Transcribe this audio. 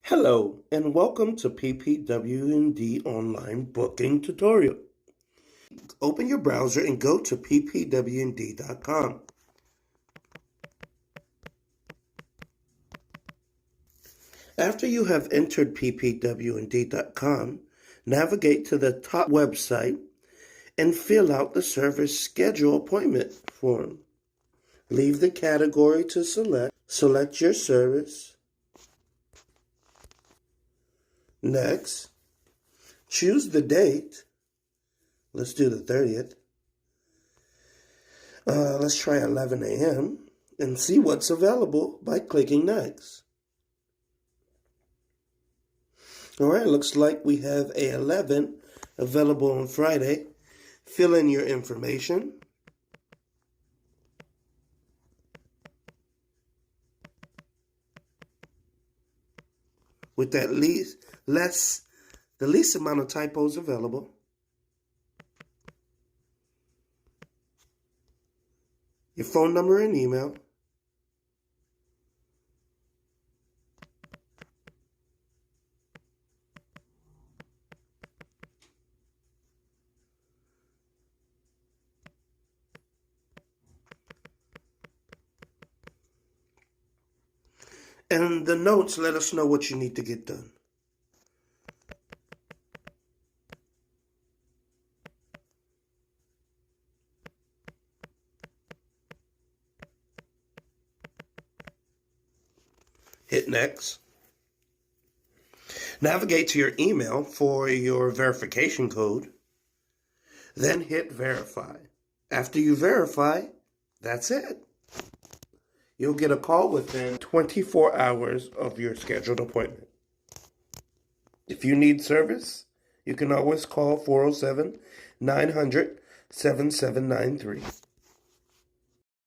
Hello, and welcome to PPWND online booking tutorial. Open your browser and go to ppwnd.com. After you have entered ppwnd.com, navigate to the top website and fill out the service schedule appointment form. Leave the category to select your service. Next, choose the date. Let's do the 30th. Let's try 11 a.m. and see what's available by clicking next. All right, looks like we have a 11 available on Friday. Fill in your information. With the least amount of typos available. Your phone number and email. And the notes let us know what you need to get done. Hit next. Navigate to your email for your verification code. Then hit verify. After you verify, that's it. You'll get a call within 24 hours of your scheduled appointment. If you need service, you can always call 407-900-7793.